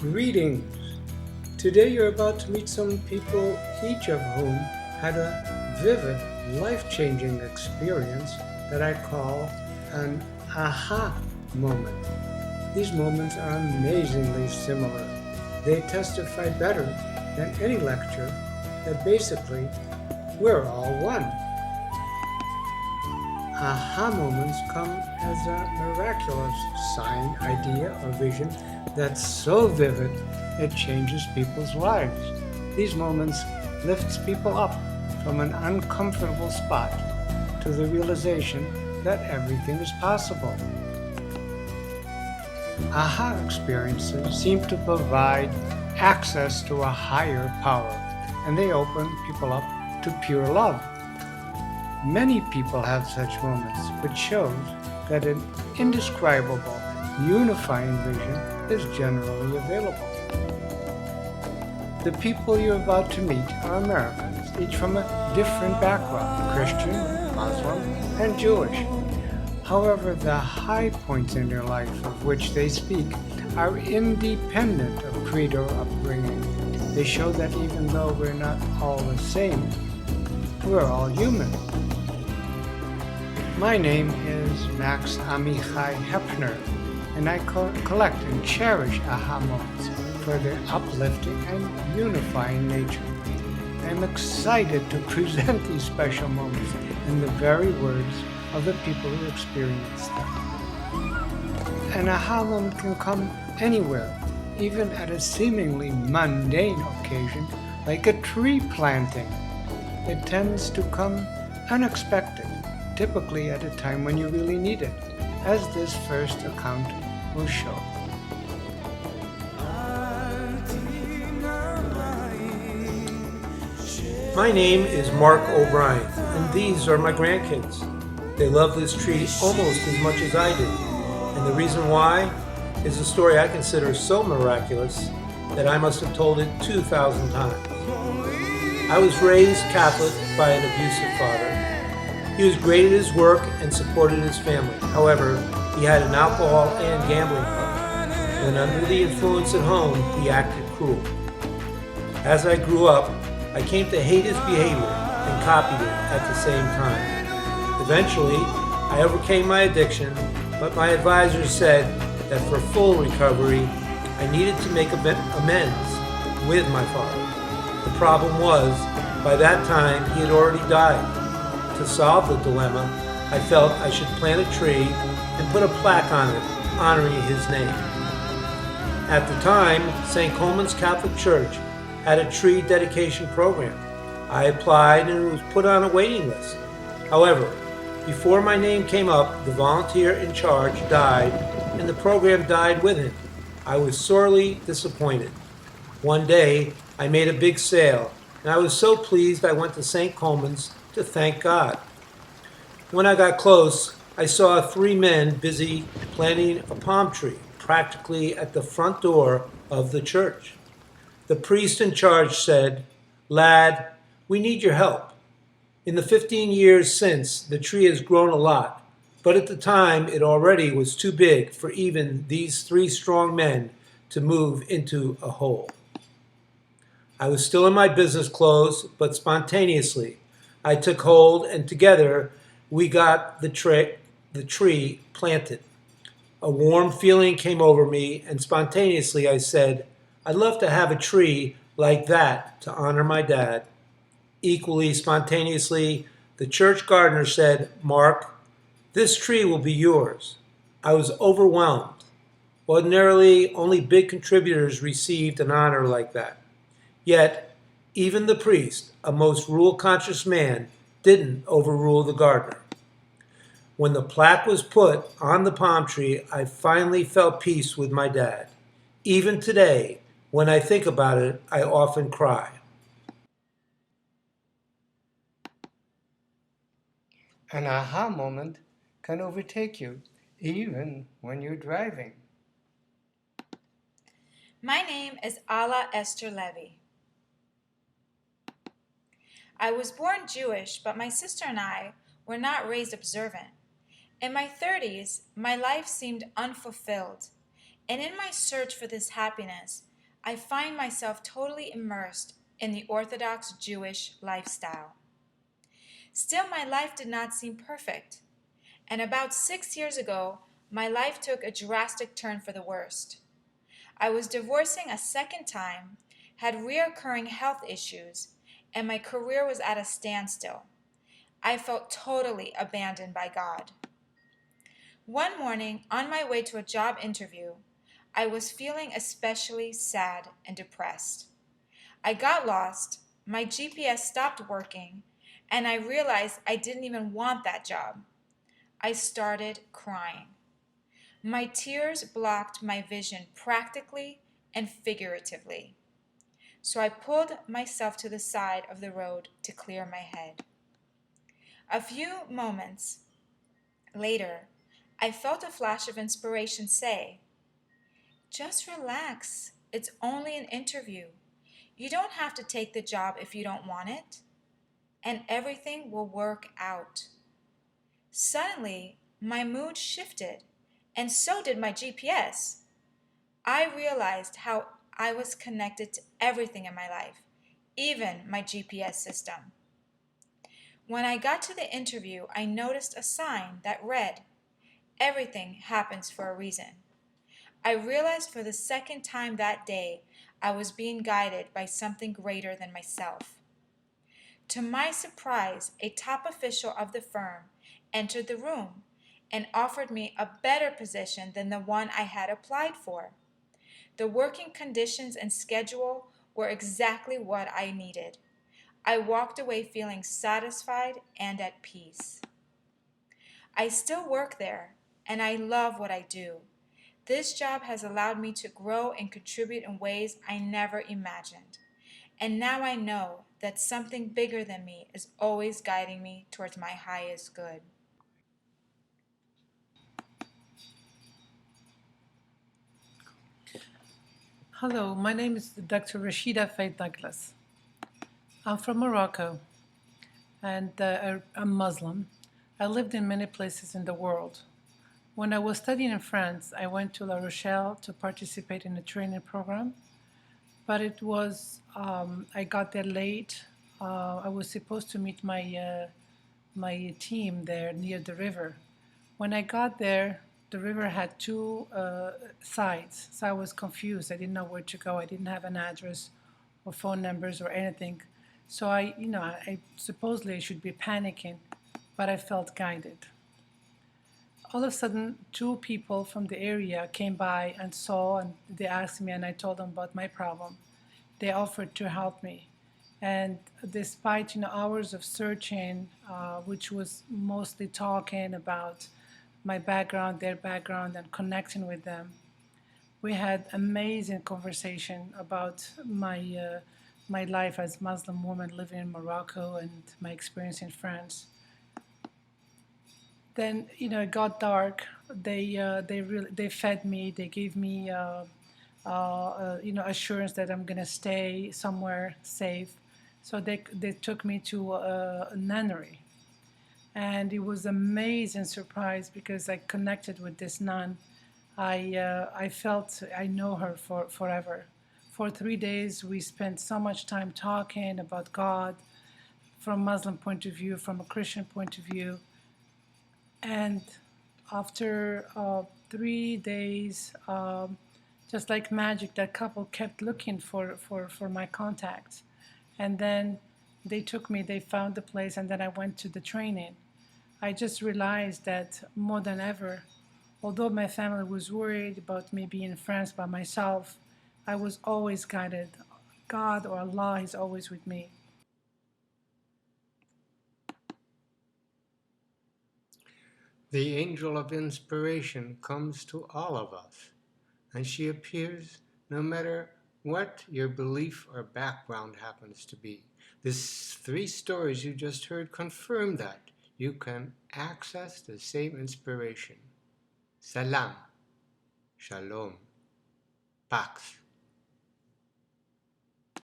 Greetings. Today you're about to meet some people, each of whom had a vivid, life-changing experience that I call an aha moment. These moments are amazingly similar. They testify better than any lecture that basically we're all one. Aha moments come as a miraculous sign, idea, or vision that's so vivid it changes people's lives. These moments lifts people up from an uncomfortable spot to the realization that everything is possible. Aha experiences seem to provide access to a higher power, and they open people up to pure love. Many people have such moments, which shows that an indescribable, unifying vision is generally available. The people you're about to meet are Americans, each from a different background, Christian, Muslim, and Jewish. However, the high points in their life of which they speak are independent of creed or upbringing. They show that even though we're not all the same, we're all human. My name is Max Amichai Hepner, and I collect and cherish aha moments for their uplifting and unifying nature. I am excited to present these special moments in the very words of the people who experience them. An aha moment can come anywhere, even at a seemingly mundane occasion like a tree planting. It tends to come unexpected, typically at a time when you really need it, as this first account will show. My name is Mark O'Brien, and these are my grandkids. They love this tree almost as much as I do, and the reason why is a story I consider so miraculous that I must have told it 2,000 times. I was raised Catholic by an abusive father. He was great at his work and supported his family. However, he had an alcohol and gambling problem. When under the influence at home, he acted cruel. As I grew up, I came to hate his behavior and copied it at the same time. Eventually, I overcame my addiction, but my advisors said that for full recovery, I needed to make amends with my father. The problem was, by that time, he had already died. To solve the dilemma, I felt I should plant a tree and put a plaque on it honoring his name. At the time, St. Coleman's Catholic Church had a tree dedication program. I applied and was put on a waiting list. However, before my name came up, the volunteer in charge died and the program died with him. I was sorely disappointed. One day, I made a big sale, and I was so pleased I went to St. Coleman's to thank God. When I got close, I saw three men busy planting a palm tree, practically at the front door of the church. The priest in charge said, "Lad, we need your help. In the 15 years since, the tree has grown a lot, but at the time it already was too big for even these three strong men to move into a hole." I was still in my business clothes, but spontaneously, I took hold and together we got the tree planted. A warm feeling came over me and spontaneously I said, "I'd love to have a tree like that to honor my dad." Equally spontaneously, the church gardener said, "Mark, this tree will be yours." I was overwhelmed. Ordinarily, only big contributors received an honor like that. Yet, even the priest, a most rule-conscious man, didn't overrule the gardener. When the plaque was put on the palm tree, I finally felt peace with my dad. Even today, when I think about it, I often cry. An aha moment can overtake you even when you're driving. My name is Ala Esther Levy. I was born Jewish, but my sister and I were not raised observant. In my 30s, my life seemed unfulfilled, and in my search for this happiness, I find myself totally immersed in the Orthodox Jewish lifestyle. Still, my life did not seem perfect, and about 6 years ago, my life took a drastic turn for the worst. I was divorcing a second time, had reoccurring health issues, and my career was at a standstill. I felt totally abandoned by God. One morning, on my way to a job interview, I was feeling especially sad and depressed. I got lost, my GPS stopped working, and I realized I didn't even want that job. I started crying. My tears blocked my vision practically and figuratively. So I pulled myself to the side of the road to clear my head. A few moments later, I felt a flash of inspiration say, "Just relax. It's only an interview. You don't have to take the job if you don't want it, and everything will work out." Suddenly, my mood shifted, and so did my GPS. I realized how I was connected to everything in my life, even my GPS system. When I got to the interview, I noticed a sign that read, "Everything happens for a reason." I realized for the second time that day I was being guided by something greater than myself. To my surprise, a top official of the firm entered the room and offered me a better position than the one I had applied for. The working conditions and schedule were exactly what I needed. I walked away feeling satisfied and at peace. I still work there, and I love what I do. This job has allowed me to grow and contribute in ways I never imagined. And now I know that something bigger than me is always guiding me towards my highest good. Hello, my name is Dr. Rachida Faith Douglas. I'm from Morocco and I'm Muslim. I lived in many places in the world. When I was studying in France, I went to La Rochelle to participate in a training program, but I got there late. I was supposed to meet my team there near the river. When I got there, the river had two sides, so I was confused. I didn't know where to go. I didn't have an address or phone numbers or anything. So I supposedly I should be panicking, but I felt guided. All of a sudden, two people from the area came by and saw, and they asked me, and I told them about my problem. They offered to help me. And despite hours of searching, which was mostly talking about my background, their background, and connecting with them, we had amazing conversation about my life as Muslim woman living in Morocco and my experience in France. Then it got dark. They fed me. They gave me assurance that I'm gonna stay somewhere safe. So they took me to a nunnery, and it was amazing surprise because I connected with this nun. I felt I know her for forever. For 3 days, we spent so much time talking about God from Muslim point of view, from a Christian point of view, and after 3 days, just like magic, that couple kept looking for my contacts. And then they took me, they found the place, and then I went to the training. I just realized that more than ever, although my family was worried about me being in France by myself, I was always guided. God or Allah is always with me. The angel of inspiration comes to all of us, and she appears no matter what your belief or background happens to be. These three stories you just heard confirm that you can access the same inspiration. Salam, Shalom, Pax.